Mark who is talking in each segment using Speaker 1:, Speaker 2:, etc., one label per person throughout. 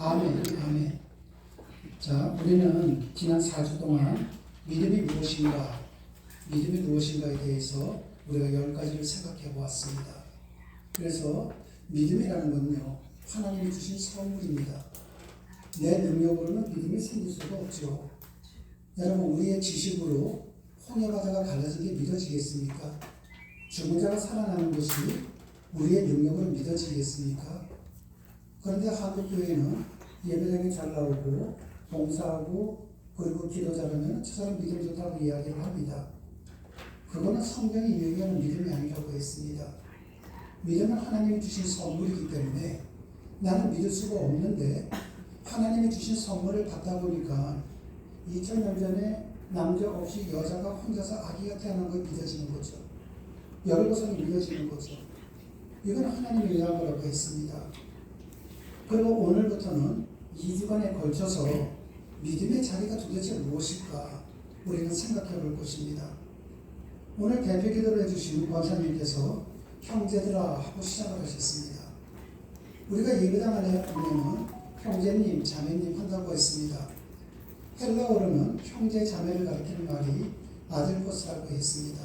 Speaker 1: 아멘, 아멘. 자, 우리는 지난 4주 동안 믿음이 무엇인가에 대해서 우리가 10가지를 생각해 보았습니다. 그래서 믿음이라는 건요, 하나님이 주신 선물입니다. 내 능력으로는 믿음이 생길 수가 없죠. 여러분, 우리의 지식으로 홍해바다가 갈라진 게 믿어지겠습니까? 죽은 자가 살아나는 것이 우리의 능력으로 믿어지겠습니까? 그런데 한국교회는 예배당에 잘 나오고 봉사하고 그리고 기도 잘하면 저 사람 믿음 좋다고 이야기를 합니다. 그거는 성경이 얘기하는 믿음이 아니라고 했습니다. 믿음은 하나님이 주신 선물이기 때문에 나는 믿을 수가 없는데 하나님이 주신 선물을 받다 보니까 2000년 전에 남자 없이 여자가 혼자서 아기가 태어난 걸 믿어지는 거죠. 열고성이 믿어지는 거죠. 이건 하나님이 의한 거라고 했습니다. 그리고 오늘부터는 2주간에 걸쳐서 믿음의 자리가 도대체 무엇일까 우리는 생각해 볼 것입니다. 오늘 대표 기도를 해주신 권사님께서 형제들아 하고 시작을 하셨습니다. 우리가 예배당 안에 보면은 형제님, 자매님 한다고 했습니다. 헬라어로는 형제, 자매를 가리키는 말이 아델포스라고 했습니다.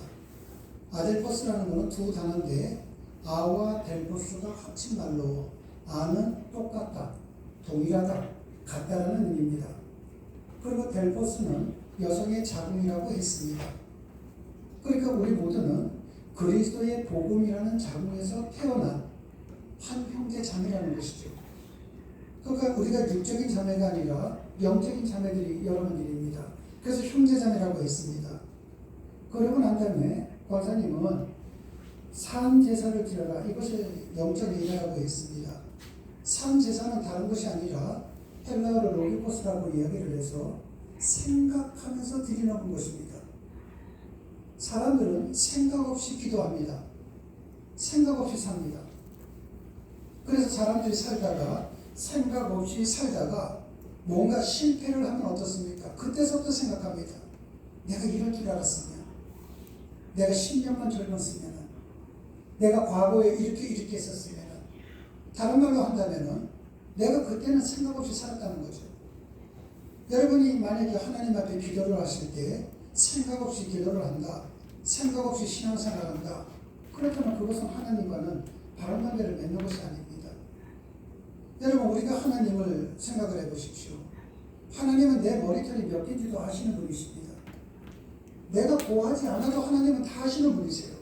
Speaker 1: 아델포스라는 것은 두 단어인데 아와 델포스가 합친 말로 아는 똑같다, 동일하다, 같다라는 의미입니다. 그리고 델포스는 여성의 자궁이라고 했습니다. 그러니까 우리 모두는 그리스도의 복음이라는 자궁에서 태어난 한 형제 자매라는 것이죠. 그러니까 우리가 육적인 자매가 아니라 영적인 자매들이 여러분들입니다. 그래서 형제 자매라고 했습니다. 그러고 난 다음에 권사님은 산제사를 드려라. 이것을 영적 예배라고 했습니다. 산제사는 다른 것이 아니라 헬라어로 로기코스라고 이야기를 해서 생각하면서 드리는 것입니다. 사람들은 생각 없이 기도합니다. 생각 없이 삽니다. 그래서 사람들이 생각 없이 살다가 뭔가 실패를 하면 어떻습니까? 그때서부터 생각합니다. 내가 이럴 줄 알았으면, 내가 10년만 젊었으면, 내가 과거에 이렇게 했었으면, 다른 말로 한다면 내가 그때는 생각 없이 살았다는 거죠. 여러분이 만약에 하나님 앞에 기도를 하실 때 생각 없이 기도를 한다, 생각 없이 신앙생활을 한다, 그렇다면 그것은 하나님과는 바른 관계를 맺는 것이 아닙니다. 여러분, 우리가 하나님을 생각을 해보십시오. 하나님은 내 머리털이 몇 개인지도 아시는 분이십니다. 내가 고하지 않아도 하나님은 다 아시는 분이세요.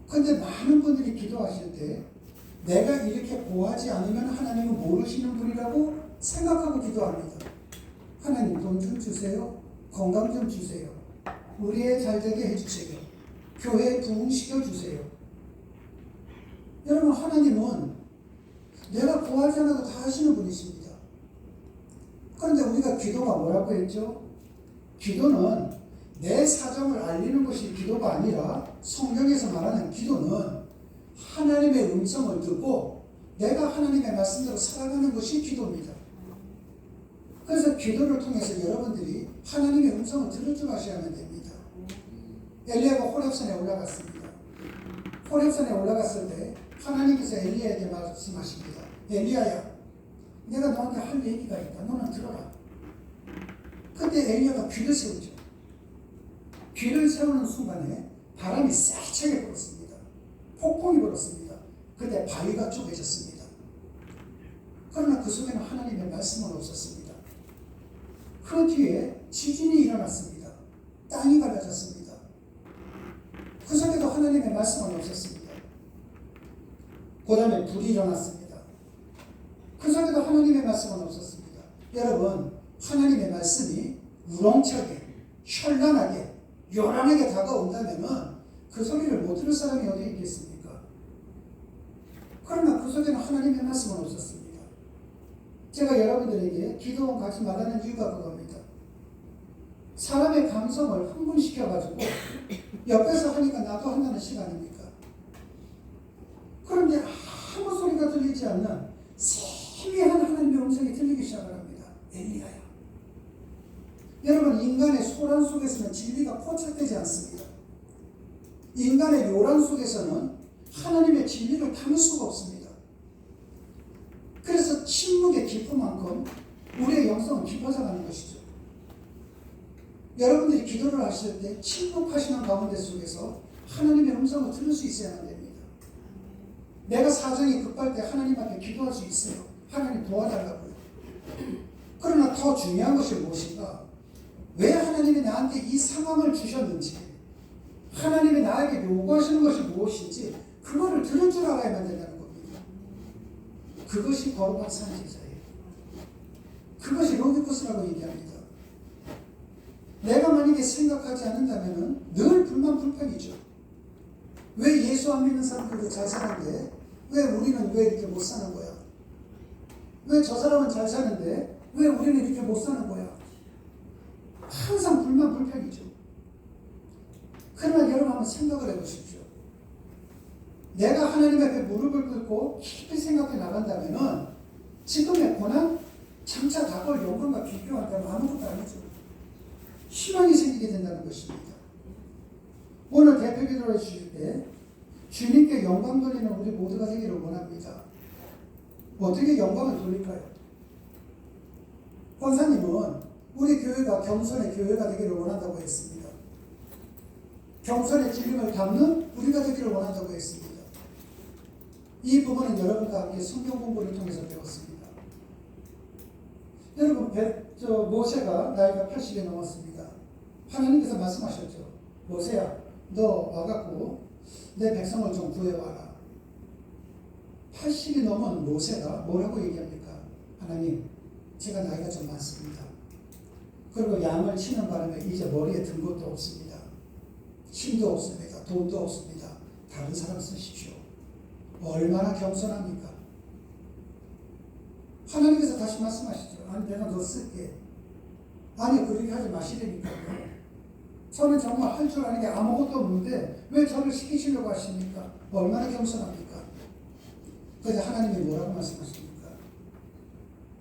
Speaker 1: 그런데 많은 분들이 기도하실 때 내가 이렇게 고하지 않으면 하나님은 모르시는 분이라고 생각하고 기도합니다. 하나님 돈 좀 주세요. 건강 좀 주세요. 우리 애 잘되게 해주세요. 교회에 부흥시켜 주세요. 여러분, 하나님은 내가 구하지 않아도 다 하시는 분이십니다. 그런데 우리가 기도가 뭐라고 했죠? 기도는 내 사정을 알리는 것이 기도가 아니라 성경에서 말하는 기도는 하나님의 음성을 듣고 내가 하나님의 말씀대로 살아가는 것이 기도입니다. 그래서 기도를 통해서 여러분들이 하나님의 음성을 들을 줄 아셔야만 됩니다. 엘리야가 호렙산에 올라갔습니다. 호렙산에 올라갔을 때 하나님께서 엘리야에게 말씀하십니다. 엘리야야, 내가 너한테 할 얘기가 있다. 너는 들어라. 그때 엘리야가 귀를 세우죠. 귀를 세우는 순간에 바람이 세차게 불었습니다. 폭풍이 불었습니다. 그때 바위가 쪼개졌습니다. 그러나 그 속에는 하나님의 말씀은 없었습니다. 그 뒤에 지진이 일어났습니다. 땅이 갈라졌습니다. 그 속에도 하나님의 말씀은 없었습니다. 그 다음에 불이 일어났습니다. 그 속에도 하나님의 말씀은 없었습니다. 여러분, 하나님의 말씀이 우렁차게, 현란하게, 요란하게 다가온다면 그 소리를 못 들을 사람이 어디 있겠습니까? 그러나 그 속에는 하나님의 말씀은 없었습니다. 제가 여러분들에게 기도원 가지 말라는 이유가 그겁니다. 사람의 감성을 흥분시켜가지고 옆에서 하니까 나도 한다는 시간입니까? 그런데 아무 소리가 들리지 않는 세미한 하나님의 음성이 들리기 시작을 합니다. 엘리야야. 여러분, 인간의 소란 속에서는 진리가 포착되지 않습니다. 인간의 요란 속에서는 하나님의 진리를 담을 수가 없습니다. 그래서 침묵의 깊은 깊어져가는 것이죠. 여러분들이 기도를 하실 때 침묵하시는 가운데 속에서 하나님의 음성을 들을 수 있어야만 됩니다. 내가 사정이 급할 때 하나님 앞에 기도할 수 있어요. 하나님 도와달라고요. 그러나 더 중요한 것이 무엇인가? 왜 하나님이 나한테 이 상황을 주셨는지, 하나님이 나에게 요구하시는 것이 무엇인지 그거를 들을 줄 알아야만 된다는 겁니다. 그것이 거룩한 산제사예요. 그것이 로기코스라고 얘기합니다. 내가 만약에 생각하지 않는다면 늘 불만불평이죠. 왜 예수 안 믿는 사람들도 잘 사는데 왜 우리는 왜 이렇게 못 사는 거야? 왜 저 사람은 잘 사는데 왜 우리는 이렇게 못 사는 거야? 항상 불만불평이죠. 그러나 여러분 한번 생각을 해보십시오. 내가 하나님 앞에 무릎을 꿇고 깊이 생각해 나간다면 지금의 고난, 장차 다가올 영광과 비교한다면 아무것도 아니죠. 희망이 생기게 된다는 것입니다. 오늘 대표 기도를 해주실 때 주님께 영광 돌리는 우리 모두가 되기를 원합니다. 어떻게 영광을 돌릴까요? 권사님은 우리 교회가 겸손의 교회가 되기를 원한다고 했습니다. 겸손의 기름을 담는 우리가 되기를 원한다고 했습니다. 이 부분은 여러분과 함께 성경 공부를 통해서 배웠습니다. 여러분, 모세가 나이가 80이 넘었습니다. 하나님께서 말씀하셨죠. 모세야, 너 와갖고 내 백성을 좀 구해와라. 80이 넘은 모세가 뭐라고 얘기합니까? 하나님, 제가 나이가 좀 많습니다. 그리고 양을 치는 바람에 이제 머리에 든 것도 없습니다. 힘도 없습니다. 돈도 없습니다. 다른 사람 쓰십시오. 얼마나 겸손합니까? 하나님께서 다시 말씀하시죠. 아니, 내가 너 쓸게. 아니, 그렇게 하지 마시라니까요. 저는 정말 할 줄 아는 게 아무것도 없는데 왜 저를 시키시려고 하십니까? 얼마나 겸손합니까? 그래서 하나님이 뭐라고 말씀하십니까?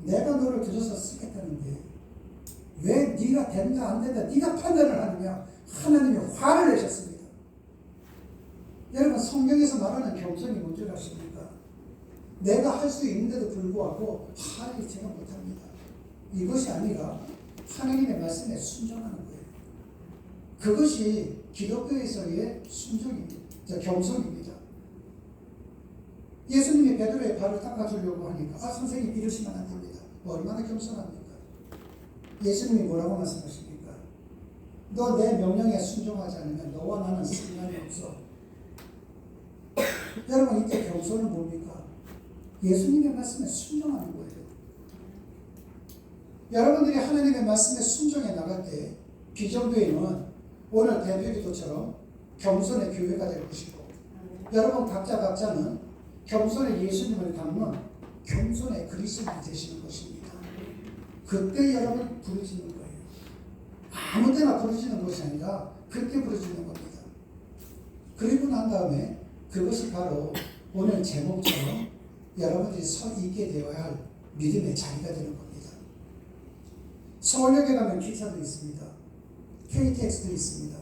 Speaker 1: 내가 너를 들여서 쓰겠다는데 왜 네가 된다 안 된다 네가 판단을 하느냐? 하나님이 화를 내셨습니다. 여러분, 성경에서 말하는 겸손이 뭔지 아십니까? 내가 할 수 있는데도 불구하고 제가 못합니다. 이것이 아니라 하나님의 말씀에 순종하는 거예요. 그것이 기독교에서의 순종입니다. 겸손입니다. 예수님이 베드로의 발을 닦아주려고 하니까 선생님 이러시면 안 됩니다. 얼마나 겸손합니까? 예수님이 뭐라고 말씀하십니까? 너 내 명령에 순종하지 않으면 너와 나는 상관이 없어. 여러분, 이때 겸손은 뭡니까? 예수님의 말씀에 순종하는 거예요. 여러분들이 하나님의 말씀에 순종해 나갈 때 비전교회는 오늘 대표기도처럼 겸손의 교회가 될 것이고, 여러분 각자는 겸손의 예수님을 담는 겸손의 그리스도인이 되시는 것입니다. 그때 여러분 부르짖는 거예요. 아무 때나 부르짖는 것이 아니라 그때 부르짖는 겁니다. 그리고 난 다음에 그것이 바로 오늘 제목처럼 여러분들이 서 있게 되어야 할 믿음의 자리가 되는 겁니다. 서울역에 가면 기차도 있습니다. KTX도 있습니다.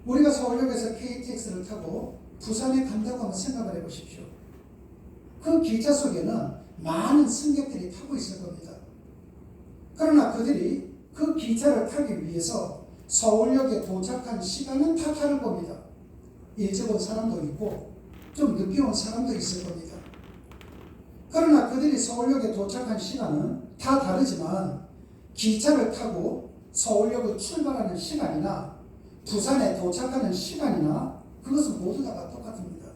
Speaker 1: 우리가 서울역에서 KTX를 타고 부산에 간다고 한번 생각을 해보십시오. 그 기차 속에는 많은 승객들이 타고 있을 겁니다. 그러나 그들이 그 기차를 타기 위해서 서울역에 도착한 시간은 다 다를 겁니다. 일찍 온 사람도 있고 좀 늦게 온 사람도 있을 겁니다. 그러나 그들이 서울역에 도착한 시간은 다 다르지만 기차를 타고 서울역을 출발하는 시간이나 부산에 도착하는 시간이나 그것은 모두 다 똑같습니다.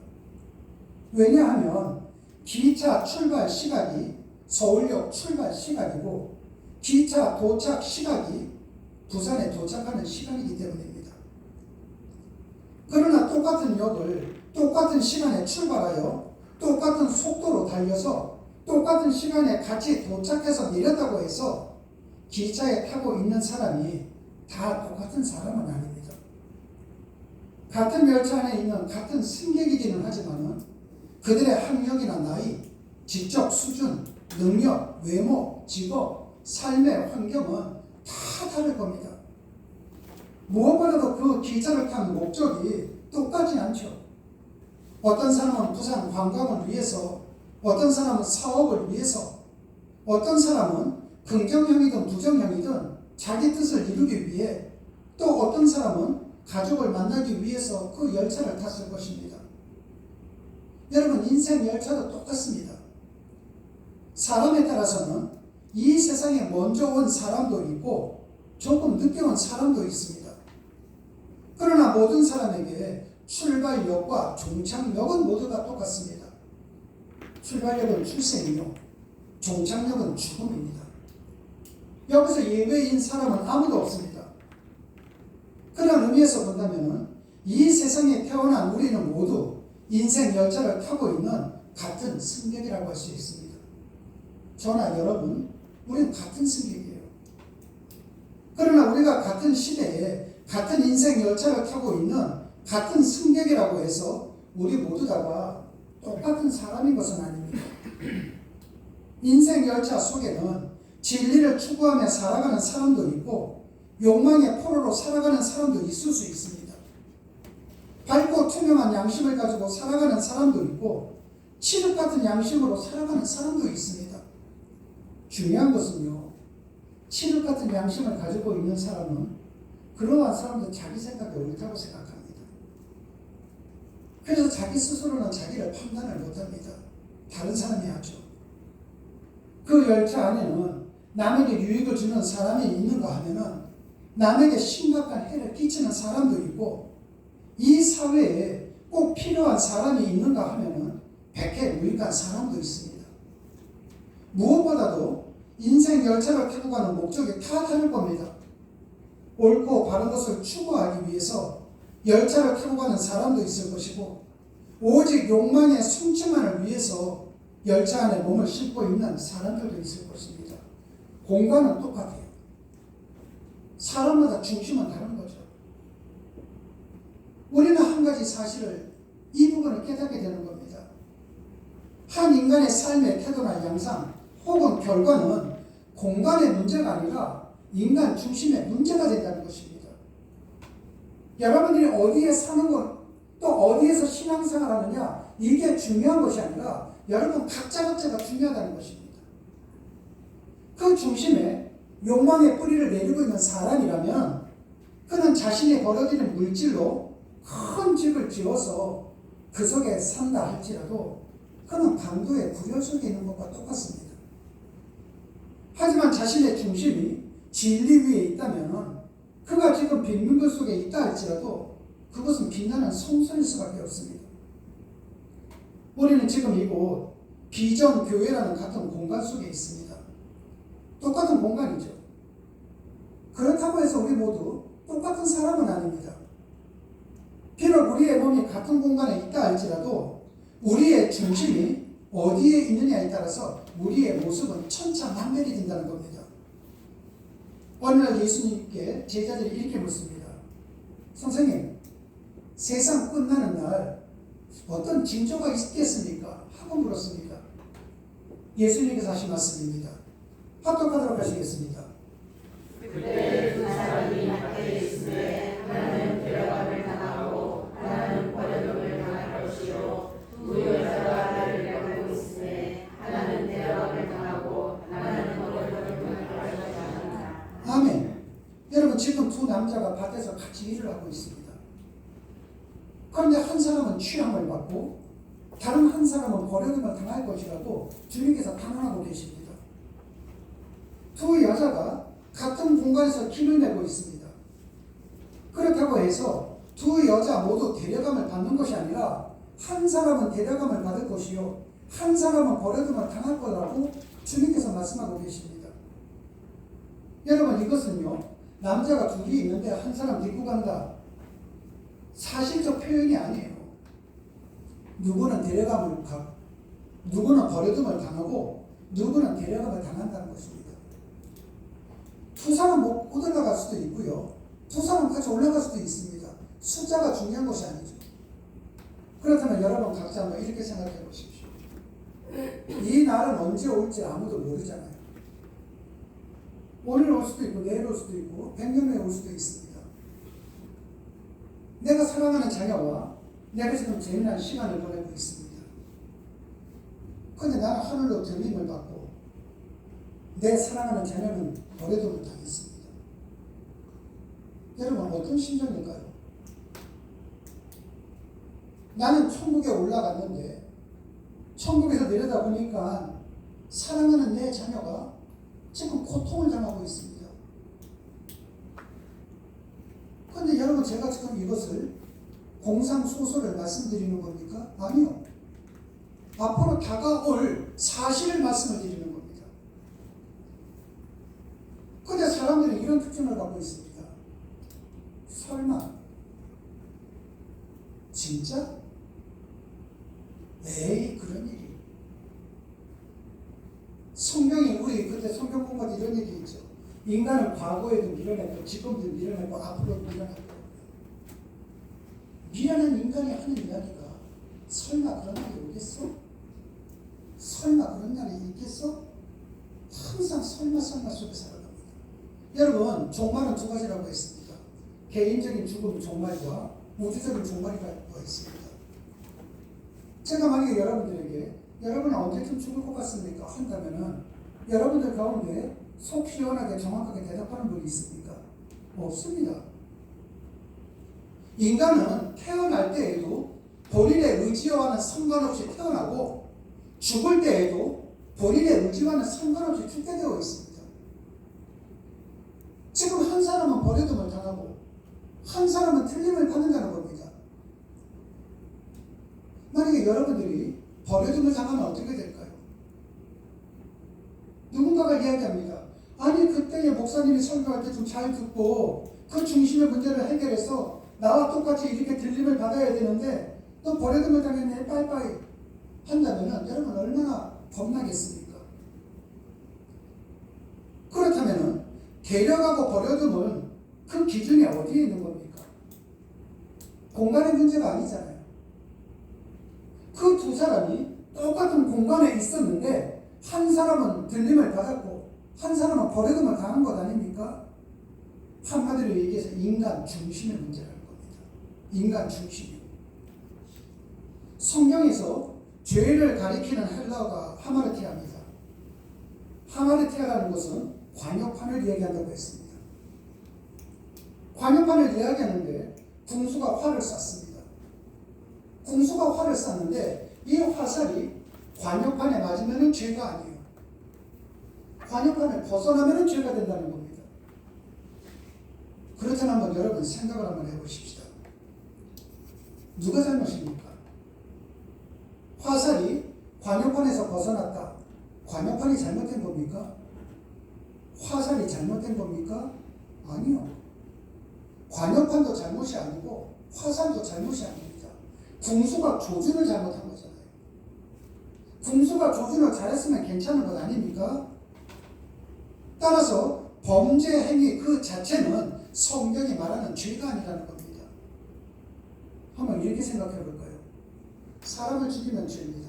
Speaker 1: 왜냐하면 기차 출발 시각이 서울역 출발 시각이고 기차 도착 시각이 부산에 도착하는 시간이기 때문입니다. 그러나 똑같은 역을 똑같은 시간에 출발하여 똑같은 속도로 달려서 똑같은 시간에 같이 도착해서 내렸다고 해서 기차에 타고 있는 사람이 다 똑같은 사람은 아닙니다. 같은 열차 안에 있는 같은 승객이기는 하지만 그들의 학력이나 나이, 지적 수준, 능력, 외모, 직업, 삶의 환경은 다 다를 겁니다. 무엇보다도 그 기차를 탄 목적이 똑같지 않죠. 어떤 사람은 부산 관광을 위해서, 어떤 사람은 사업을 위해서, 어떤 사람은 긍정형이든 부정형이든 자기 뜻을 이루기 위해, 또 어떤 사람은 가족을 만나기 위해서 그 열차를 탔을 것입니다. 여러분, 인생 열차도 똑같습니다. 사람에 따라서는 이 세상에 먼저 온 사람도 있고 조금 늦게 온 사람도 있습니다. 그러나 모든 사람에게 출발역과 종착역은 모두가 똑같습니다. 출발역은 출생이요, 종착역은 죽음입니다. 여기서 예외인 사람은 아무도 없습니다. 그런 의미에서 본다면 이 세상에 태어난 우리는 모두 인생 열차를 타고 있는 같은 승객이라고 할 수 있습니다. 저나 여러분, 우리는 같은 승객이에요. 그러나 우리가 같은 시대에 같은 인생 열차를 타고 있는 같은 승객이라고 해서 우리 모두 다가 똑같은 사람인 것은 아닙니다. 인생 열차 속에는 진리를 추구하며 살아가는 사람도 있고 욕망의 포로로 살아가는 사람도 있을 수 있습니다. 밝고 투명한 양심을 가지고 살아가는 사람도 있고 칠흑 같은 양심으로 살아가는 사람도 있습니다. 중요한 것은요, 칠흑 같은 양심을 가지고 있는 사람은 그러한 사람도 자기 생각이 옳다고 생각합니다. 그래서 자기 스스로는 자기를 판단을 못합니다. 다른 사람이 하죠. 그 열차 안에는 남에게 유익을 주는 사람이 있는가 하면은 남에게 심각한 해를 끼치는 사람도 있고, 이 사회에 꼭 필요한 사람이 있는가 하면은 백해무익한 사람도 있습니다. 무엇보다도 인생 열차를 타고 가는 목적이 다 다를 겁니다. 옳고 바른 것을 추구하기 위해서 열차를 타고 가는 사람도 있을 것이고, 오직 욕망의 성취만을 위해서 열차 안에 몸을 싣고 있는 사람들도 있을 것입니다. 공간은 똑같아요. 사람마다 중심은 다른 거죠. 우리는 한 가지 사실을, 이 부분을 깨닫게 되는 겁니다. 한 인간의 삶의 태도나 양상 혹은 결과는 공간의 문제가 아니라 인간 중심의 문제가 된다는 것입니다. 여러분들이 어디에 사는 것, 또 어디에서 신앙생활 하느냐, 이게 중요한 것이 아니라 여러분 각자가 중요하다는 것입니다. 그 중심에 욕망의 뿌리를 내리고 있는 사람이라면 그는 자신이 벌어들인 물질로 큰 집을 지어서 그 속에 산다 할지라도 그는 강도의 부여 속에 있는 것과 똑같습니다. 하지만 자신의 중심이 진리 위에 있다면 그가 지금 빈민굴 속에 있다 할지라도 그것은 빛나는 성소일 수밖에 없습니다. 우리는 지금 이곳 비전교회라는 같은 공간 속에 있습니다. 똑같은 공간이죠. 그렇다고 해서 우리 모두 똑같은 사람은 아닙니다. 비록 우리의 몸이 같은 공간에 있다 할지라도 우리의 중심이 어디에 있느냐에 따라서 우리의 모습은 천차만별이 된다는 겁니다. 어느 날 예수님께 제자들이 이렇게 묻습니다. 선생님, 세상 끝나는 날 어떤 징조가 있겠습니까? 하고 물었습니다. 예수님께서 하신 말씀입니다. 합독하도록 하시겠습니다.
Speaker 2: 그때 두 사람이 밖에 있으되 하나는 데려감을 당하고 하나는 버려둠을 당할 것이요 두 여자가 나를 데리고 있으되 하나는 데려감을 당하고 하나는 버려둠을 당할 것이다.
Speaker 1: 아멘. 여러분, 지금 두 남자가 밭에서 같이 일을 하고 있습니다. 그런데 한 사람은 취함을 받고 다른 한 사람은 버려둠을 당할 것이라고 주님께서 단언하고 계십니다. 두 여자가 같은 공간에서 길을 내고 있습니다. 그렇다고 해서 두 여자 모두 데려감을 받는 것이 아니라 한 사람은 데려감을 받을 것이요 한 사람은 버려둠을 당할 거라고 주님께서 말씀하고 계십니다. 여러분, 이것은요, 남자가 둘이 있는데 한 사람 데리고 간다, 사실적 표현이 아니에요. 누구는 데려감을 가고 누구는 버려둠을 당하고 누구는 데려감을 당한다는 것입니다. 두 사람 못 올라갈 수도 있고요, 두 사람 같이 올라갈 수도 있습니다. 숫자가 중요한 것이 아니죠. 그렇다면 여러분 각자 한번 이렇게 생각해 보십시오. 이 날은 언제 올지 아무도 모르잖아요. 오늘 올 수도 있고 내일 올 수도 있고 100년 후에 올 수도 있습니다. 내가 사랑하는 자녀와 내가 지금 재미난 시간을 보내고 있습니다. 그런데 나는 하늘로 들림을 받고 내 사랑하는 자녀는 버려둠을 당했습니다. 여러분 어떤 심정일까요? 나는 천국에 올라갔는데 천국에서 내려다보니까 사랑하는 내 자녀가 지금 고통을 당하고 있습니다. 그런데 여러분 제가 지금 이것을 공상소설을 말씀드리는 겁니까? 아니요. 앞으로 다가올 사실을 말씀을 드리는 겁니다. 그런데 사람들은 이런 특징을 갖고 있습니다. 설마 진짜? 에이 그런 일이. 성경이 우리 그때 성경 공부할 때 이런 얘기 있죠. 인간은 과거에도 밀어냈고 지금도 밀어냈고 앞으로도 밀어냈고. 미련한 인간이 하는 이야기가 설마 그런 날이 오겠어? 설마 그런 날이 있겠어? 항상 설마 속에 살아갑니다. 여러분 종말은 두 가지라고 했습니다. 개인적인 죽음 종말과 우주적인 종말이라고 했습니다. 제가 만약에 여러분들에게 여러분은 언제쯤 죽을 것 같습니까? 한다면은 여러분들 가운데 속 시원하게 정확하게 대답하는 분이 있습니까? 없습니다. 인간은 태어날 때에도 본인의 의지와는 상관없이 태어나고 죽을 때에도 본인의 의지와는 상관없이 죽게 되어 있습니다. 지금 한 사람은 버려둠을 당하고 한 사람은 틀림을 받는다는 겁니다. 만약에 여러분들이 버려둠을 당하면 어떻게 될까요? 누군가가 이야기합니다. 아니 그때에 목사님이 설교할 때 좀 잘 듣고 그 중심의 문제를 해결해서 나와 똑같이 이렇게 들림을 받아야 되는데 또 버려둠을 당했네 빠이빠이 한다면 여러분 얼마나 겁나겠습니까? 그렇다면 데려가고 버려둠은 그 기준이 어디에 있는 겁니까? 공간의 문제가 아니잖아요. 그 두 사람이 똑같은 공간에 있었는데 한 사람은 들림을 받았고 한 사람은 버려둠을 당한 것 아닙니까? 한마디로 얘기해서 인간 중심의 문제라는 겁니다. 인간 중심이요. 성경에서 죄를 가리키는 헬라어가 하마르티아입니다. 하마르티아라는 것은 관역판을 이야기한다고 했습니다. 관역판을 이야기하는데 궁수가 활을 쐈습니다. 궁수가 활을 쐈는데 이 화살이 관역판에 맞으면 죄가 아니에요. 관역판을 벗어나면 죄가 된다는 겁니다. 그렇다면 한번 여러분 생각을 한번 해보십시다. 누가 잘못입니까? 화살이 관역판에서 벗어났다. 관역판이 잘못된 겁니까? 화살이 잘못된 겁니까? 아니요. 관역판도 잘못이 아니고 화살도 잘못이 아닙니다. 궁수가 조준을 잘못한 거잖아요. 궁수가 조준을 잘했으면 괜찮은 것 아닙니까? 따라서 범죄 행위 그 자체는 성경이 말하는 죄가 아니라는 겁니다. 한번 이렇게 생각해 볼까요? 사람을 죽이면 죄입니다.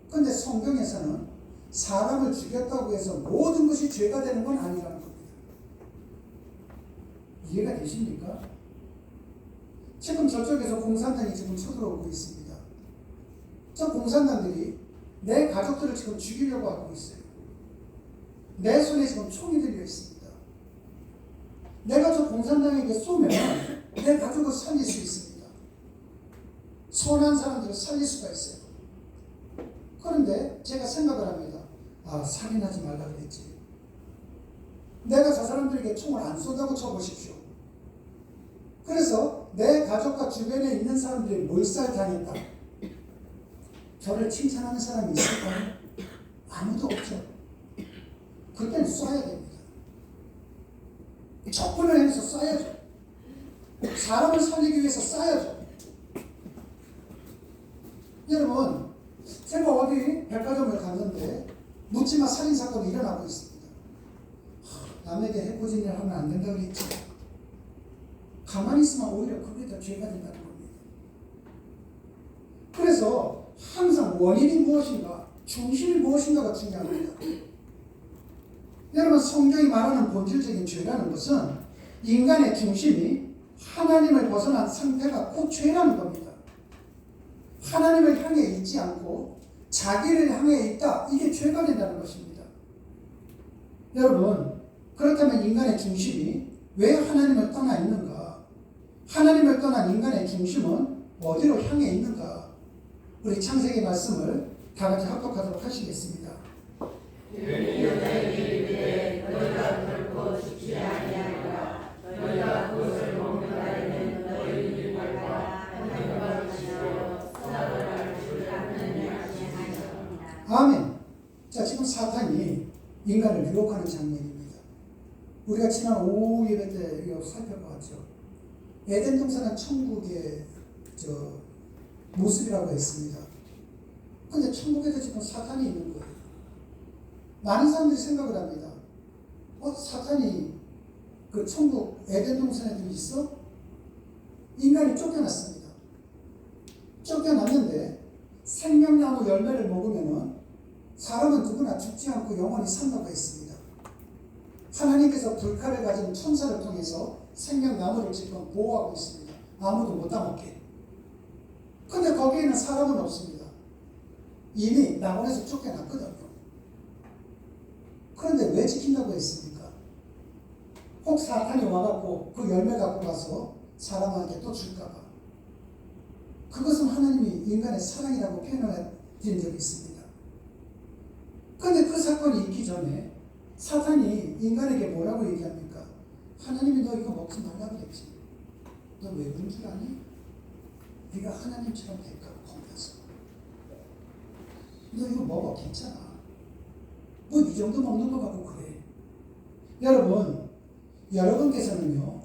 Speaker 1: 그런데 성경에서는 사람을 죽였다고 해서 모든 것이 죄가 되는 건 아니라는 겁니다. 이해가 되십니까? 지금 저쪽에서 공산당이 지금 쳐들어오고 있습니다. 저 공산당들이 내 가족들을 지금 죽이려고 하고 있어요. 내 손에 지금 총이 들려 있습니다. 내가 저 공산당에게 쏘면 내 가족을 살릴 수 있습니다. 선한 사람들을 살릴 수가 있어요. 그런데 제가 생각을 합니다. 아, 살인하지 말라 그랬지. 내가 저 사람들에게 총을 안 쏜다고 쳐보십시오. 그래서 내 가족과 주변에 있는 사람들이 몰살당했다. 저를 칭찬하는 사람이 있을까요? 아무도 없죠. 그때는 쏴야 됩니다. 접근을 해서 쏴야죠. 사람을 살리기 위해서 쏴야죠. 여러분, 제가 어디 백화점을 갔는데 묻지마 살인사건이 일어나고 있습니다. 남에게 해코진 일 하면 안 된다고 했지. 가만히 있으면 오히려 그게 더 죄가 된다는 겁니다. 그래서 항상 원인이 무엇인가, 중심이 무엇인가가 중요합니다. 여러분, 성경이 말하는 본질적인 죄라는 것은 인간의 중심이 하나님을 벗어난 상태가 곧 죄라는 겁니다. 하나님을 향해 있지 않고 자기를 향해 있다, 이게 죄가 된다는 것입니다. 여러분, 그렇다면 인간의 중심이 왜 하나님을 떠나 있는가? 하나님을 떠난 인간의 중심은 어디로 향해 있는가? 우리 창세기 말씀을 다 같이 합독하도록 하시겠습니다.
Speaker 2: 너희 여자에게 이르되 너희가 결코 죽지 아니하리라. 너희가 그것을 먹는 날에는 너희 말과 하나님과 같이하여 사람을 줄 않는 양식이니라.
Speaker 1: 아멘. 자, 지금 사탄이 인간을 유혹하는 장면입니다. 우리가 지난 오후 예배 때 이거 살펴봤죠. 에덴 동산은 천국의 모습이라고 했습니다. 근데 천국에도 지금 사탄이 있는 거예요. 많은 사람들이 생각을 합니다. 사탄이 그 천국 에덴 동산에도 있어? 인간이 쫓겨났습니다. 쫓겨났는데 생명나무 열매를 먹으면은 사람은 누구나 죽지 않고 영원히 산다고 했습니다. 하나님께서 불칼을 가진 천사를 통해서 생명나무를 지금 보호하고 있습니다. 아무도 못 따먹게. 근데 거기에는 사람은 없습니다. 이미 낙원에서 쫓겨났거든요. 그런데 왜 지킨다고 했습니까? 혹 사탄이 와갖고 그 열매 갖고 가서 사람한테 또 줄까봐. 그것은 하나님이 인간의 사랑이라고 표현해 드린 적이 있습니다. 그런데 그 사건이 있기 전에 사탄이 인간에게 뭐라고 얘기합니까? 하나님이 너 이거 먹지 말라고 그랬지. 너 왜 그런 줄 아니? 네가 하나님처럼 될까봐 겁나서. 너 이거 먹어, 괜찮아. 뭐 이 정도 먹는 거 갖고 그래. 여러분께서는요,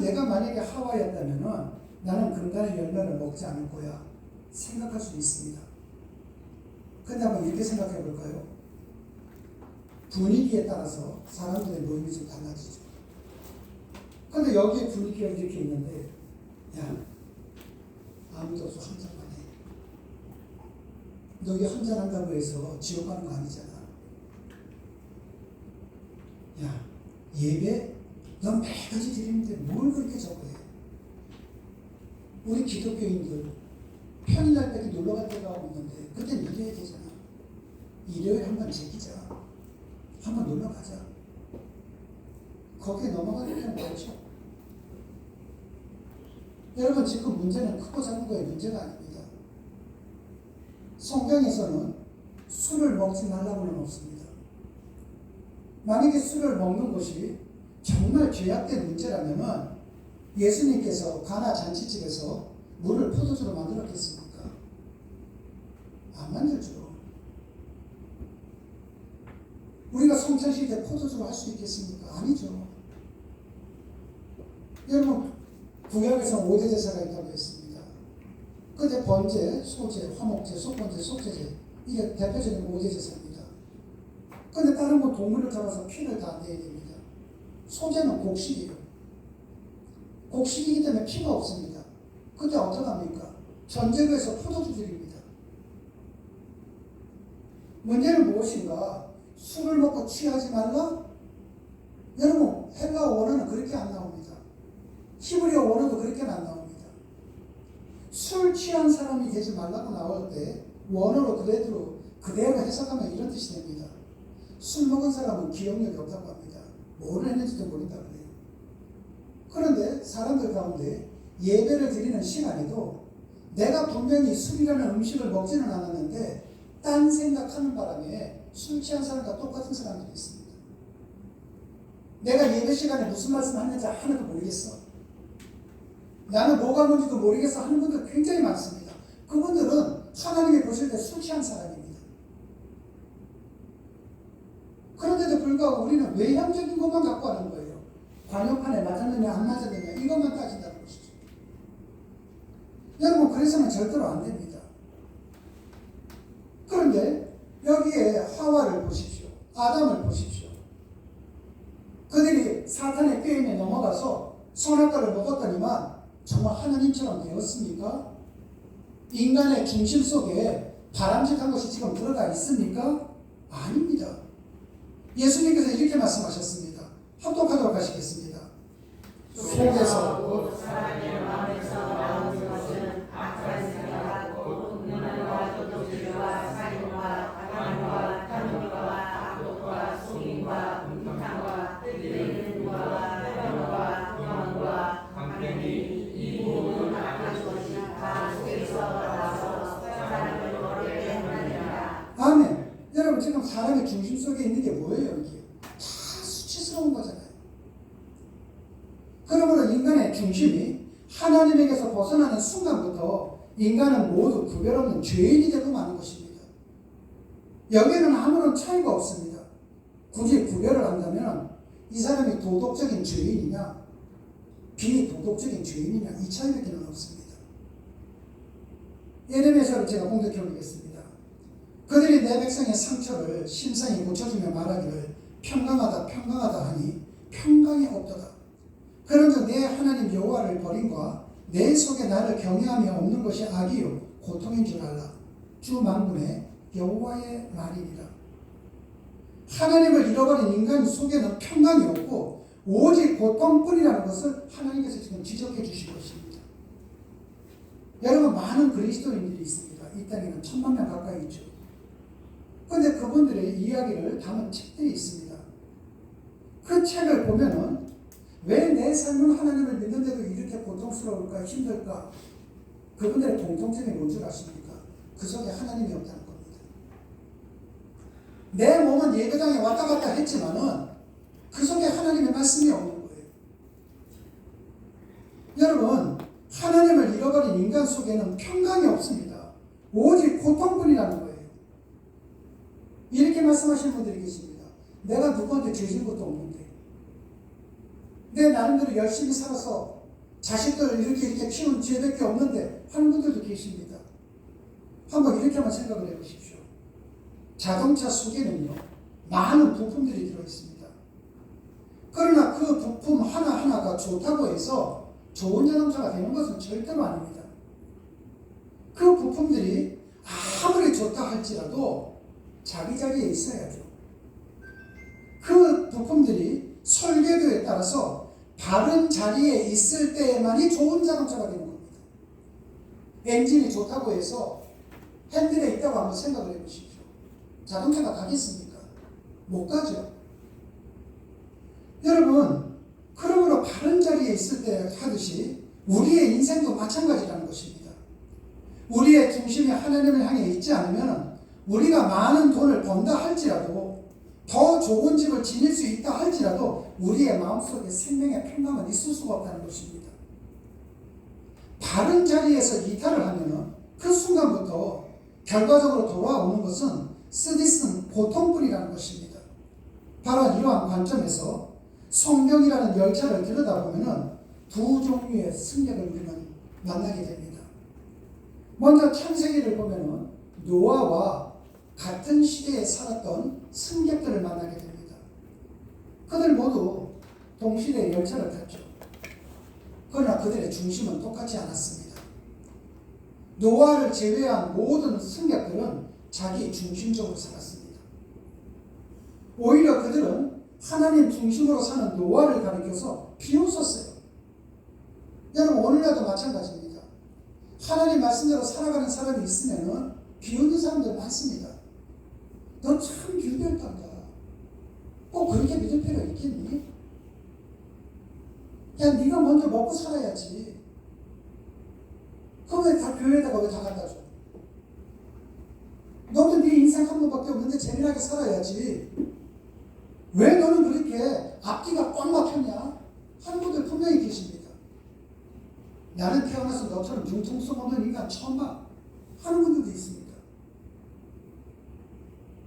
Speaker 1: 내가 만약에 하와였다면은 나는 금단의 열매를 먹지 않을 거야 생각할 수 있습니다. 근데 한번 이렇게 생각해 볼까요? 분위기에 따라서 사람들의 모임이 좀 달라지죠. 근데 여기에 분위기가 이렇게 있는데, 야, 아무도 없어, 한 잔만 해. 너 이거 한 잔 한다고 해서 지옥 가는 거 아니잖아. 야, 예배? 넌 매가지 드리는데 뭘 그렇게 적어해? 우리 기독교인들 평일날밖에 놀러 갈 때가 없는데 그땐 일해야 되잖아. 일요일 한번 제기자. 한번 놀러 가자. 거기에 넘어가는 게 많죠. 여러분, 지금 문제는 크고 작은 거의 문제가 아닙니다. 성경에서는 술을 먹지 말라고는 없습니다. 만약에 술을 먹는 것이 정말 죄악된 문제라면 예수님께서 가나 잔치집에서 물을 포도주로 만들었겠습니까? 안 만들죠. 우리가 성찬식 때 포도주로 할 수 있겠습니까? 아니죠. 여러분, 구약에서 5대 제사가 있다고 했습니다. 그때 번제, 소제, 화목제, 속번제, 속제제, 이게 대표적인 5대 제사입니다. 근데 다른 건 동물을 잡아서 피를 다 내야 됩니다. 소제는 곡식이에요. 곡식이기 때문에 피가 없습니다. 그때 어떡합니까? 전제구에서 포도주 드립니다. 문제는 무엇인가? 술을 먹고 취하지 말라? 여러분, 헬라어 원어는 그렇게 안 나옵니다. 히브리어 원어도 그렇게는 안 나옵니다. 술 취한 사람이 되지 말라고 나올 때 원어로 그대로 해석하면 이런 뜻이 됩니다. 술 먹은 사람은 기억력이 없다고 합니다. 뭘 했는지도 모른다 그래요. 그런데 사람들 가운데 예배를 드리는 시간에도 내가 분명히 술이라는 음식을 먹지는 않았는데 딴 생각하는 바람에 술 취한 사람과 똑같은 사람들이 있습니다. 내가 예배 시간에 무슨 말씀 하는지 하나도 모르겠어. 나는 뭐가 뭔지도 모르겠어 하는 분들 굉장히 많습니다. 그분들은 하나님이 보실 때 술 취한 사람입니다. 그런데도 불구하고 우리는 외형적인 것만 갖고 하는 거예요. 관용판에 맞았느냐 안 맞았느냐 이것만 따진다는 것이죠. 여러분, 그래서는 절대로 안 됩니다. 그런데 여기에 하와를 보십시오. 아담을 보십시오. 그들이 사탄의 꾀임에 넘어가서 선악과를 먹었더니만 정말 하나님처럼 되었습니까? 인간의 중심 속에 바람직한 것이 지금 들어가 있습니까? 아닙니다. 예수님께서 이렇게 말씀하셨습니다. 합독하도록 하시겠습니다. 속에서
Speaker 2: 곧 사람의 마음에서 나오는 것은 악한 생각과 음란과 도둑질과 살인과 가난과 탐욕과 악독과 속임과
Speaker 1: 사람의 중심 속에 있는 게 뭐예요? 이게 다 수치스러운 거잖아요. 그러므로 인간의 중심이 하나님에게서 벗어나는 순간부터 인간은 모두 구별 없는 죄인이 되고 마는 것입니다. 여기에는 아무런 차이가 없습니다. 굳이 구별을 한다면 이 사람이 도덕적인 죄인이냐 비도덕적인 죄인이냐 이 차이밖에 없습니다. 예레미야서를 제가 공독해 보겠습니다. 그들이 내 백성의 상처를 심상히 고쳐주며 말하기를 평강하다 평강하다 하니 평강이 없도다. 그런즉 내 하나님 여호와를 버림과 내 속에 나를 경외함이 없는 것이 악이요 고통인 줄 알라. 주 만군의 여호와의 말이니라. 하나님을 잃어버린 인간 속에는 평강이 없고 오직 고통뿐이라는 것을 하나님께서 지금 지적해 주신 것입니다. 여러분 많은 그리스도인들이 있습니다. 이 땅에는 1000만 명 가까이 있죠. 그런데 그분들의 이야기를 담은 책들이 있습니다. 그 책을 보면은 왜 내 삶은 하나님을 믿는데도 이렇게 고통스러울까 힘들까? 그분들의 공통점이 뭔 줄 아십니까? 그 속에 하나님이 없다는 겁니다. 내 몸은 예배당에 왔다 갔다 했지만은 그 속에 하나님의 말씀이 없는 거예요. 여러분 하나님을 잃어버린 인간 속에는 평강이 없습니다. 오직 고통뿐이라는 거예요. 이렇게 말씀하시는 분들이 계십니다. 내가 누구한테 죄진 것도 없는데 내 나름대로 열심히 살아서 자식들을 이렇게 키운 죄밖에 없는데 하는 분들도 계십니다. 한번 이렇게만 생각을 해보십시오. 자동차 속에는요 많은 부품들이 들어있습니다. 그러나 그 부품 하나하나가 좋다고 해서 좋은 자동차가 되는 것은 절대로 아닙니다. 그 부품들이 아무리 좋다 할지라도 자기 자리에 있어야죠. 그 부품들이 설계도에 따라서 바른 자리에 있을 때만이 좋은 자동차가 되는 겁니다. 엔진이 좋다고 해서 핸들에 있다고 한번 생각을 해보십시오. 자동차가 가겠습니까? 못 가죠. 여러분 그러므로 바른 자리에 있을 때 하듯이 우리의 인생도 마찬가지라는 것입니다. 우리의 중심이 하나님을 향해 있지 않으면 우리가 많은 돈을 번다 할지라도 더 좋은 집을 지닐 수 있다 할지라도 우리의 마음속에 생명의 평강은 있을 수가 없다는 것입니다. 바른 자리에서 이탈을 하면 그 순간부터 결과적으로 돌아오는 것은 쓰디쓴 고통뿐이라는 것입니다. 바로 이러한 관점에서 성경이라는 열차를 들여다보면 두 종류의 승객을 우리는 만나게 됩니다. 먼저 창세기를 보면 노아와 같은 시대에 살았던 승객들을 만나게 됩니다. 그들 모두 동시대의 열차를 탔죠. 그러나 그들의 중심은 똑같지 않았습니다. 노아를 제외한 모든 승객들은 자기 중심적으로 살았습니다. 오히려 그들은 하나님 중심으로 사는 노아를 가리켜서 비웃었어요. 여러분 오늘날도 마찬가지입니다. 하나님 말씀대로 살아가는 사람이 있으면 비웃는 사람들 많습니다. 너 참 유별단다. 꼭 그렇게 믿을 필요 있겠니? 야 네가 먼저 먹고 살아야지. 그럼 왜 다 교회에다가 왜 다 갖다 줘? 너도 네 인생 한 번밖에 없는데 재미나게 살아야지. 왜 너는 그렇게 앞뒤가 꽉 막혔냐? 하는 분들 분명히 계십니다. 나는 태어나서 너처럼 융통성 없는 인간 처음 봐. 하는 분들도 있습니다.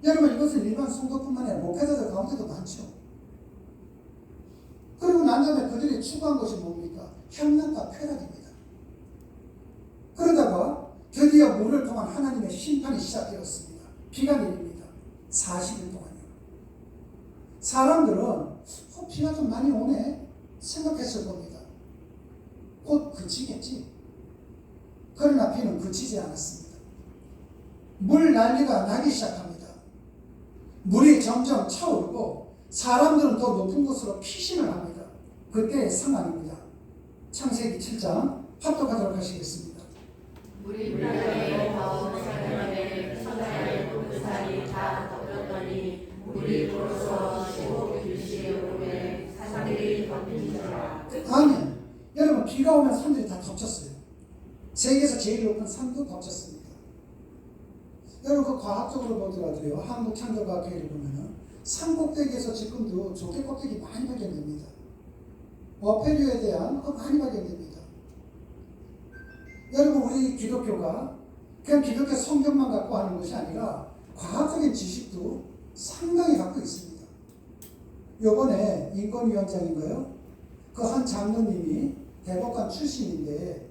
Speaker 1: 여러분 이것은 일반 성도뿐만 아니라 목회자들 가운데도 많죠. 그리고 난 다음에 그들이 추구한 것이 뭡니까? 향락과 쾌락입니다. 그러다가 드디어 물을 통한 하나님의 심판이 시작되었습니다. 비가 내립니다. 40일 동안요. 사람들은 비가 좀 많이 오네 생각했을 겁니다. 곧 그치겠지. 그러나 비는 그치지 않았습니다. 물 난리가 나기 시작합니다. 물이 점점 차오르고 사람들은 더 높은 곳으로 피신을 합니다. 그때의 상황입니다. 창세기 7장 합독하도록 하시겠습니다.
Speaker 2: 물이 땅에 가온 사람의 천사의 그 다 덮였더니 물이 불어서 15규시에 오르매 산들이 덮인지라.
Speaker 1: 아멘. 여러분 비가 오면 산들이 다 덮쳤어요. 세계에서 제일 높은 산도 덮쳤습니다. 여러분 여러분 그 과학적으로 보더라도요. 한국창조과학회를 보면은 산꼭대기에서 지금도 조개 껍데기 많이 발견됩니다. 어패류에 대한 많이 발견됩니다. 여러분 우리 기독교가 그냥 기독교 성경만 갖고 하는 것이 아니라 과학적인 지식도 상당히 갖고 있습니다. 요번에 인권위원장인가요? 그 한 장로님이 대법관 출신인데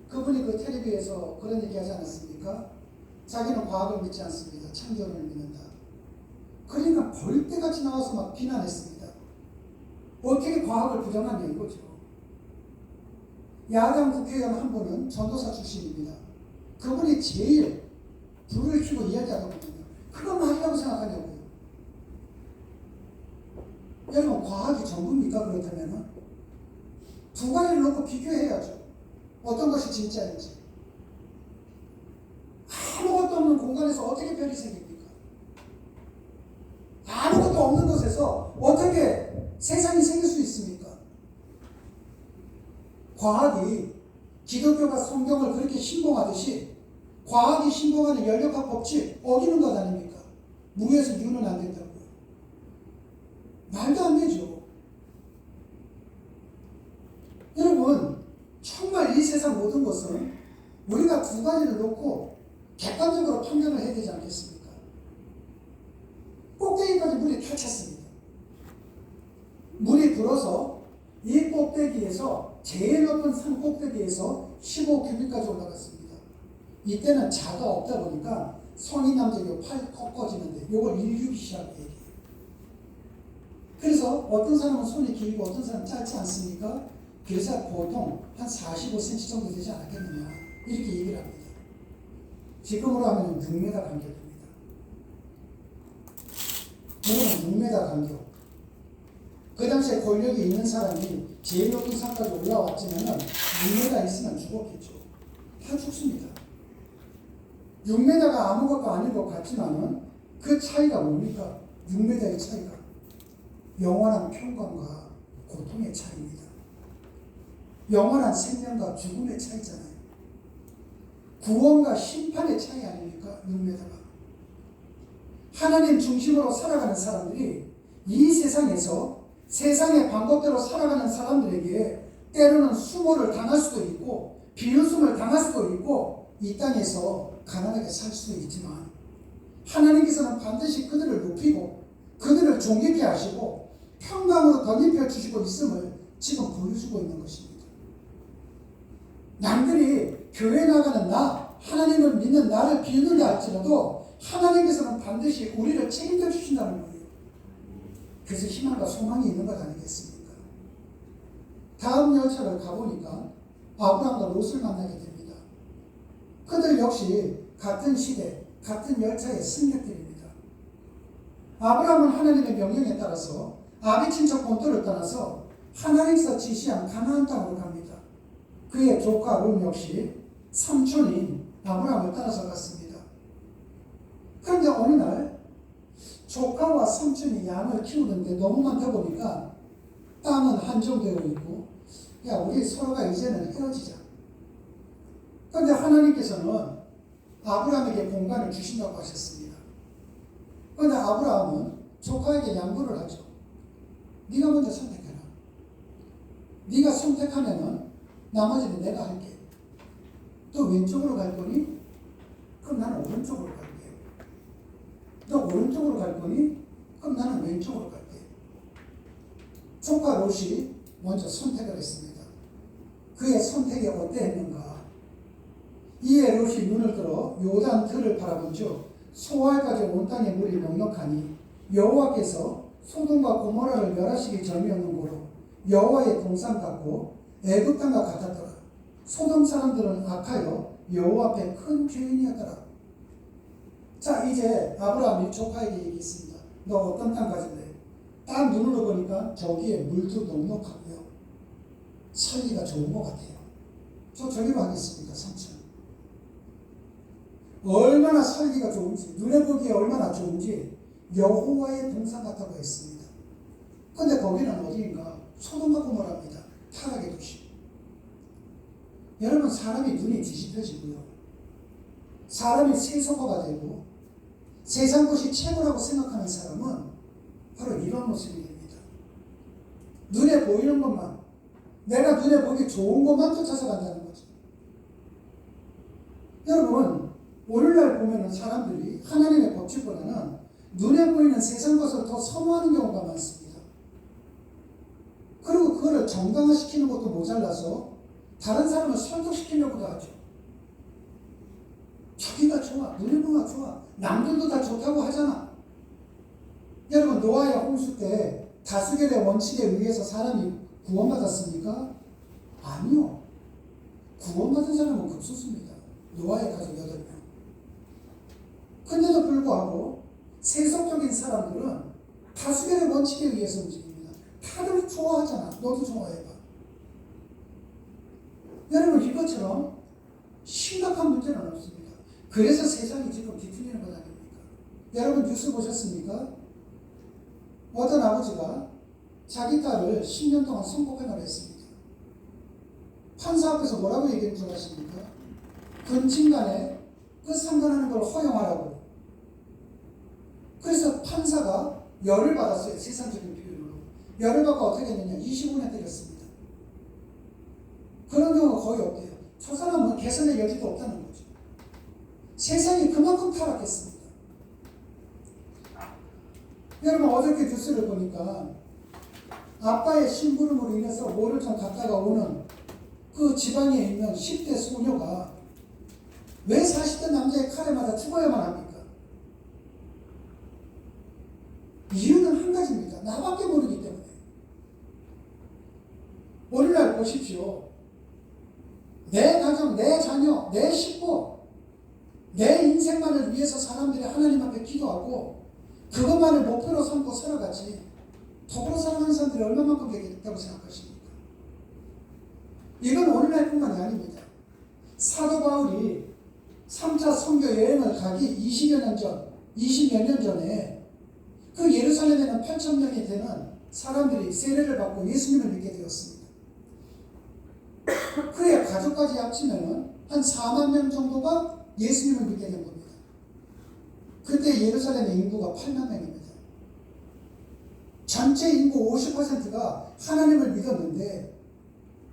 Speaker 1: 그분이 그 텔레비에서 그런 얘기 하지 않았습니까? 자기는 과학을 믿지 않습니다. 창조를 믿는다. 그러니까 벌떼같이 나와서 막 비난했습니다. 어떻게 과학을 부정하냐 이거죠. 야당 국회의원 한 분은 전도사 출신입니다. 그분이 제일 불을 켜고 이야기하거든요. 그거 말이라고 생각하냐고요. 여러분 과학이 전부입니까? 그렇다면 두 가지를 놓고 비교해야죠. 어떤 것이 진짜인지. 아무것도 없는 공간에서 어떻게 별이 생깁니까? 아무것도 없는 곳에서 어떻게 세상이 생길 수 있습니까? 과학이 기독교가 성경을 그렇게 신봉하듯이 과학이 신봉하는 연력학 법칙 어기는 것 아닙니까? 무에서 유는 안 된다고요. 말도 안 되죠. 여러분 정말 이 세상 모든 것은 우리가 두 가지를 놓고 객관적으로 판단을 해야 되지 않겠습니까? 꼭대기까지 물이 펼쳤습니다. 물이 불어서 이 꼭대기에서 제일 높은 산 꼭대기에서 15큐빅까지 올라갔습니다. 이때는 자가 없다 보니까 성인 남자가 팔 꺾어지는데 이걸 1큐빅이라고 얘기해요. 그래서 어떤 사람은 손이 길고 어떤 사람은 짧지 않습니까? 그래서 보통 한 45cm 정도 되지 않았겠느냐 이렇게 얘기를 합니다. 지금으로 하면 6m 간격입니다. 이거는 6m 간격. 그 당시에 권력이 있는 사람이 제일 높은 산까지 올라왔지만은 6m 있으면 죽었겠죠. 다 죽습니다. 6m가 아무것도 아닌 것 같지만은 그 차이가 뭡니까? 6m의 차이가 영원한 평강과 고통의 차이입니다. 영원한 생명과 죽음의 차이잖아요. 구원과 심판의 차이 아닙니까? 6m가. 하나님 중심으로 살아가는 사람들이 이 세상에서 세상의 방법대로 살아가는 사람들에게 때로는 수모를 당할 수도 있고 비웃음을 당할 수도 있고 이 땅에서 가난하게 살 수도 있지만 하나님께서는 반드시 그들을 높이고 그들을 존귀케 하시고 평강으로 덧입혀 주시고 있음을 지금 보여주고 있는 것입니다. 남들이 교회 나가는 나, 하나님을 믿는 나를 비웃는다 할지라도 하나님께서는 반드시 우리를 책임져 주신다는 거예요. 그래서 희망과 소망이 있는 것 아니겠습니까? 다음 열차를 가보니까 아브라함과 롯을 만나게 됩니다. 그들 역시 같은 시대, 같은 열차의 승객들입니다. 아브라함은 하나님의 명령에 따라서 아비 친척 본토를 떠나서 하나님께서 지시한 가나안 땅으로 갑니다. 그의 조카 롯 역시 삼촌인 아브라함을 따라서 갔습니다. 그런데 어느 날 조카와 삼촌이 양을 키우는데 너무 많다 보니까 땅은 한정되어 있고 야 우리 서로가 이제는 헤어지자. 그런데 하나님께서는 아브라함에게 공간을 주신다고 하셨습니다. 그런데 아브라함은 조카에게 양보를 하죠. 네가 먼저 선택해라. 네가 선택하면은 나머지는 내가 할게. 또 왼쪽으로 갈 거니? 그럼 나는 오른쪽으로 갈게. 또 오른쪽으로 갈 거니? 그럼 나는 왼쪽으로 갈게. 조카 롯이 먼저 선택을 했습니다. 그의 선택이 어땠는가? 이에 롯이 눈을 들어 요단 들을 바라본즉 소알까지 온 땅의 물이 넉넉하니 여호와께서 소돔과 고모라를 멸하시기 전이었는 고로 여호와의 동산 같고 애굽 땅과 같았더라. 소돔 사람들은 악하여 여호와 앞에 큰 죄인이었더라. 자 이제 아브라함이 조카에게 얘기했습니다. 너 어떤 땅 가질래? 딱 눈으로 보니까 저기에 물도 넉넉하고요. 살기가 좋은 것 같아요. 저 저기로 하겠습니다. 삼촌. 얼마나 살기가 좋은지 눈에 보기에 얼마나 좋은지 여호와의 동산 같다고 했습니다. 그런데 거기는 어디인가? 소돔과 고모라입니다. 타락의 도시. 여러분 사람이 눈이 뒤집혀지고요. 사람이 세속화가 되고 세상 것이 최고라고 생각하는 사람은 바로 이런 모습이 됩니다. 눈에 보이는 것만, 내가 눈에 보기 좋은 것만 쫓아서 간다는 거죠. 여러분, 오늘날 보면은 사람들이 하나님의 법칙보다는 눈에 보이는 세상 것을 더 선호하는 경우가 많습니다. 그리고 그거를 정당화시키는 것도 모자라서 다른 사람을 설득시키려고도 하죠. 자기가 좋아, 눈에 보기가 좋아, 남들도 다 좋다고 하잖아. 여러분, 노아의 홍수 때 다수결의 원칙에 의해서 사람이 구원받았습니까? 아니요. 구원받은 사람은 극소수입니다. 노아의 가족 8명. 근데도 불구하고 세속적인 사람들은 다수결의 원칙에 의해서 움직입니다. 다들 좋아하잖아. 너도 좋아해봐. 여러분, 이것처럼 심각한 문제는 없습니다. 그래서 세상이 지금 뒤틀리는 것 아닙니까? 여러분, 뉴스 보셨습니까? 어떤 아버지가 자기 딸을 10년 동안 성폭행을 했습니다. 판사 앞에서 뭐라고 얘기한 줄 아십니까? 근친간에 끝상간하는 걸 허용하라고. 그래서 판사가 열을 받았어요. 세상적인 비율로. 열을 받고 어떻게 했느냐? 25년 때렸습니다. 그런 경우가 거의 없대요. 저 사람은 개선의 여지도 없다는 거죠. 세상이 그만큼 타락했습니다. 여러분, 어저께 뉴스를 보니까 아빠의 심부름으로 인해서 뭐를 좀 갔다가 오는 그 지방에 있는 10대 소녀가 왜 40대 남자의 칼에 맞아 죽어야만 합니까? 이유는 한 가지입니다. 나밖에 모르기 때문에. 오늘날 보십시오. 내 가정, 내 자녀, 내 식구, 내 인생만을 위해서 사람들이 하나님 앞에 기도하고 그것만을 목표로 삼고 살아가지. 더불어 살아가는 사람들이 얼마만큼 되겠다고 생각하십니까? 이건 오늘날뿐만이 아닙니다. 사도 바울이 3차 선교 여행을 가기 20여 년 전에 그 예루살렘에는 8,000명이 되는 사람들이 세례를 받고 예수님을 믿게 되었습니다. 그의 가족까지 합치면 한 4만 명 정도가 예수님을 믿게 된 겁니다. 그때 예루살렘의 인구가 8만 명입니다. 전체 인구 50%가 하나님을 믿었는데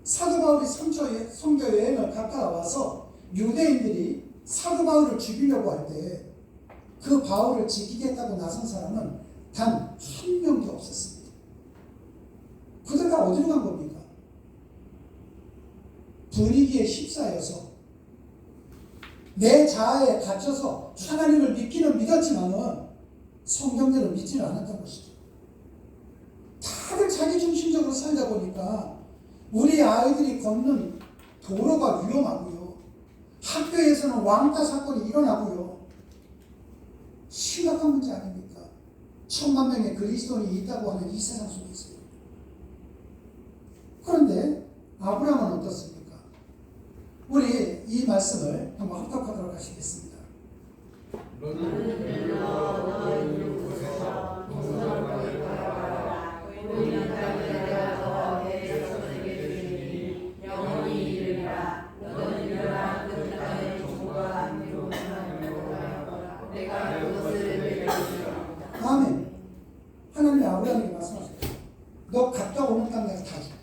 Speaker 1: 사도 바울이 3차 선교 여행을 갔다 와서 유대인들이 사도 바울을 죽이려고 할 때 그 바울을 지키겠다고 나선 사람은 단 한 명도 없었습니다. 그들 다 어디로 간 겁니까? 분위기에 휩싸여서 내 자아에 갇혀서 하나님을 믿기는 믿었지만은 성경대로 믿지는 않았던 것이죠. 다들 자기 중심적으로 살다 보니까 우리 아이들이 걷는 도로가 위험하고요. 학교에서는 왕따 사건이 일어나고요. 심각한 문제 아닙니까? 1,000만 명의 그리스도인이 있다고 하는 이 세상 속에서요. 그런데 아브라함은 어떻습니까? 우리 이 말씀을 한번 합독하도록 하시겠습니다.
Speaker 2: 너는 일로 너 있는 곳에서 동서방을 바라봐라. 우리는 땅에 내가 너와 내 자손에게 주리니 영원히 이르리라. 너는 일어나 그 땅의 종과 함께로 하여라. 내가 그것을 내게 주리라.
Speaker 1: 아멘. 하나님이 아브라함에게 말씀하셨어요. 너 갔다 오는 땅 내가 다 줄게.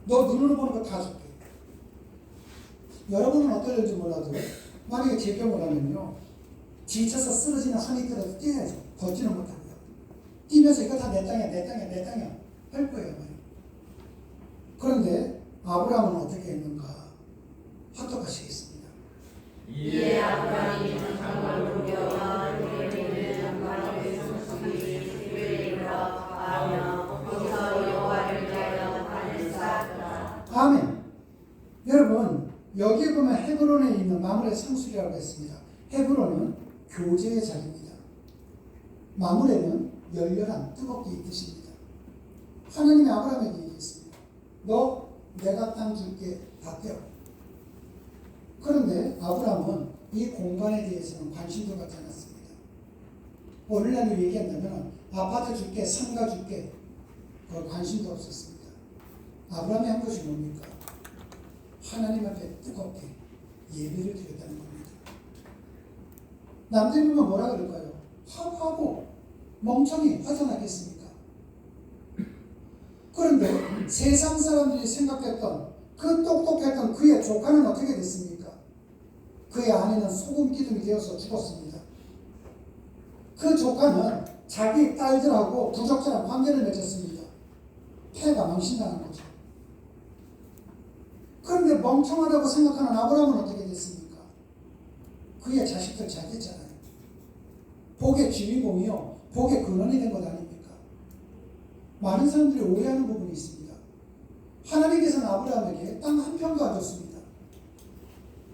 Speaker 1: 너 눈으로 보는 거 다 줄게. 여러분은 어떨지 몰라도 만약에 제 경우라면요. 지쳐서 쓰러지는 한이 있더라도 뛰어야죠. 걷지는 못하고요. 뛰면서 이거 다 내 땅이야, 내 땅이야, 내 땅이야 할 거예요. 그런데 아브라함은 어떻게 했는가? 합독하시겠습니다.
Speaker 2: 이에 아브라함이 장막을 옮겨 그에게 장막의 성수기 집에 이르러 거기서 여호와를 위하여 단을 쌓았다.
Speaker 1: 아멘. 여러분, 여기에 보면 헤브론에 있는 마므레 상수리라고 했습니다. 헤브론은 교제의 자리입니다. 마므레는 열렬한 뜨겁게 이 뜻입니다. 하나님이 아브라함에게 얘기했습니다. 너 내가 땅 줄게 다 떼어. 그런데 아브라함은 이 공간에 대해서는 관심도 갖지 않았습니다. 오늘날로 얘기한다면 아파트 줄게, 상가 줄게 그 관심도 없었습니다. 아브라함이 한 것이 뭡니까? 하나님 앞에 뜨겁게 예배를 드렸다는 겁니다. 남들이 보면 뭐라 그럴까요? 하고 멍청이 화장하겠습니까? 그런데 세상 사람들이 생각했던 그 똑똑했던 그의 조카는 어떻게 됐습니까? 그의 아내는 소금 기둥이 되어서 죽었습니다. 그 조카는 자기 딸들하고 부적절한 관계를 맺었습니다. 폐가 망신당한 거죠. 그런데 멍청하다고 생각하는 아브라함은 어떻게 됐습니까? 그의 자식들 잘 됐잖아요. 복의 주인공이요, 복의 근원이 된 것 아닙니까? 많은 사람들이 오해하는 부분이 있습니다. 하나님께서는 아브라함에게 땅 한 평도 안 줬습니다.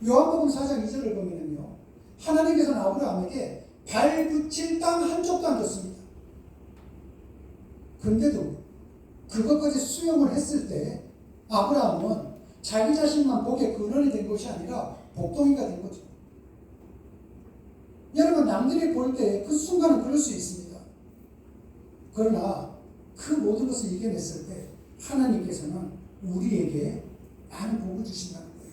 Speaker 1: 요한복음 4장 2절을 보면요, 하나님께서는 아브라함에게 발 붙일 땅 한 쪽도 안 줬습니다. 근데도 그것까지 수용을 했을 때 아브라함은 자기 자신만 복의 근원이 된 것이 아니라 복덩이가 된 거죠. 여러분, 남들이 볼 때 그 순간은 그럴 수 있습니다. 그러나 그 모든 것을 이겨냈을 때 하나님께서는 우리에게 많은 복을 주신다는 거예요.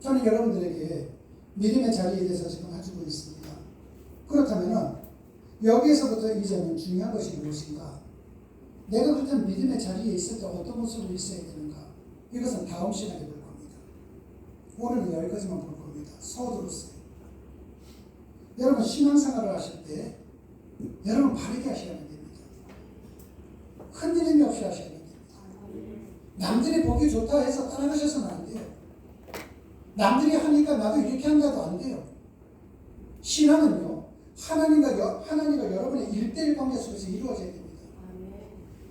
Speaker 1: 저는 여러분들에게 믿음의 자리에 대해서 지금 가지고 있습니다. 그렇다면 여기에서부터 이제는 중요한 것이 무엇인가? 내가 그렇다면 믿음의 자리에 있을 때 어떤 모습으로 있어야 되는가? 이것은 다음 시간에 볼 겁니다. 오늘은 여기까지만 볼 겁니다. 서두르세요. 여러분, 신앙생활을 하실 때 여러분 바르게 하셔야 됩니다. 흔들림이 없이 하셔야 됩니다. 남들이 보기 좋다 해서 따라가셔서는 안 돼요. 남들이 하니까 나도 이렇게 한다도 안 돼요. 신앙은요, 하나님과 여러분의 1대1 관계 속에서 이루어져야 됩니다.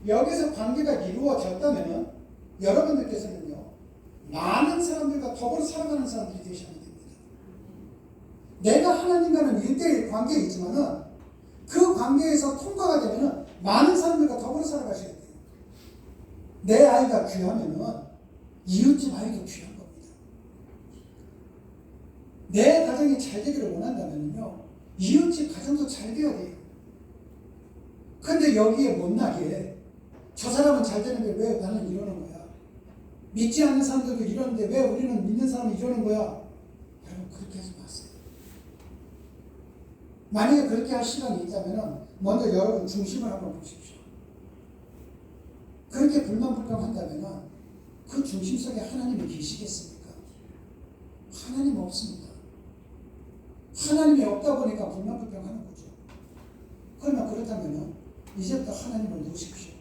Speaker 1: 여기서 관계가 이루어졌다면 여러분들께서는요, 많은 사람들과 더불어 살아가는 사람들이 되셔야 됩니다. 내가 하나님과는 1대1 관계에 있지만은 그 관계에서 통과가 되면은 많은 사람들과 더불어 살아가셔야 돼요. 내 아이가 귀하면은 이웃집 아이도 귀한 겁니다. 내 가정이 잘 되기를 원한다면요, 이웃집 가정도 잘 되어야 돼요. 근데 여기에 못나게 저 사람은 잘 되는데 왜 나는 이러는 거야? 믿지 않는 사람들도 이러는데 왜 우리는 믿는 사람이 이러는 거야? 여러분, 그렇게 하지 마세요. 만약에 그렇게 할 시간이 있다면 먼저 여러분 중심을 한번 보십시오. 그렇게 불만불평한다면 그 중심 속에 하나님이 계시겠습니까? 하나님 없습니다. 하나님이 없다 보니까 불만불평하는 거죠. 그러나 그렇다면 이제부터 하나님을 모십시오.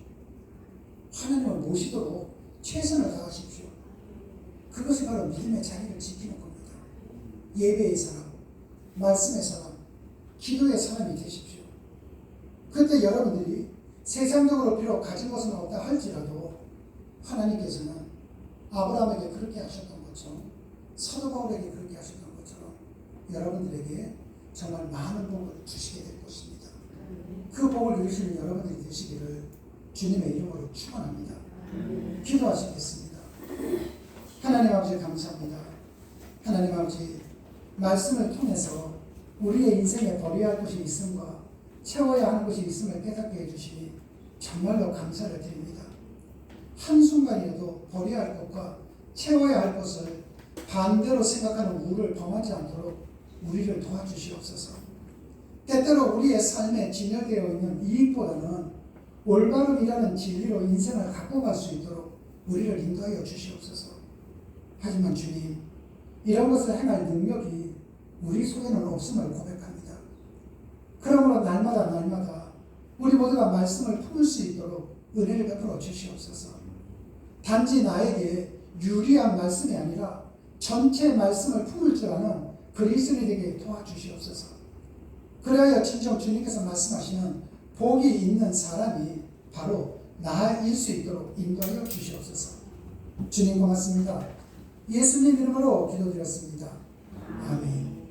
Speaker 1: 하나님을 모시도록 최선을 다하십시오. 그것이 바로 믿음의 자리를 지키는 겁니다. 예배의 사람, 말씀의 사람, 기도의 사람이 되십시오. 그때 여러분들이 세상적으로 비록 가진 것은 없다 할지라도 하나님께서는 아브라함에게 그렇게 하셨던 것처럼, 사도 바울에게 그렇게 하셨던 것처럼 여러분들에게 정말 많은 복을 주시게 될 것입니다. 그 복을 누리시는 여러분들이 되시기를 주님의 이름으로 축원합니다. 기도하시겠습니다. 하나님 아버지, 감사합니다. 하나님 아버지, 말씀을 통해서 우리의 인생에 버려야 할 것이 있음과 채워야 하는 것이 있음을 깨닫게 해주시니 정말로 감사를 드립니다. 한순간이라도 버려야 할 것과 채워야 할 것을 반대로 생각하는 우를 범하지 않도록 우리를 도와주시옵소서. 때때로 우리의 삶에 진열되어 있는 이익보다는 올바름이라는 진리로 인생을 갖고 갈 수 있도록 우리를 인도하여 주시옵소서. 하지만 주님, 이런 것을 행할 능력이 우리 속에는 없음을 고백합니다. 그러므로 날마다 우리 모두가 말씀을 품을 수 있도록 은혜를 베풀어 주시옵소서. 단지 나에게 유리한 말씀이 아니라 전체 말씀을 품을 줄 아는 그리스도인에게 도와주시옵소서. 그래야 진정 주님께서 말씀하시는 복이 있는 사람이 바로 나일 수 있도록 인도하여 주시옵소서. 주님 고맙습니다. 예수님 이름으로 기도드렸습니다. 아멘.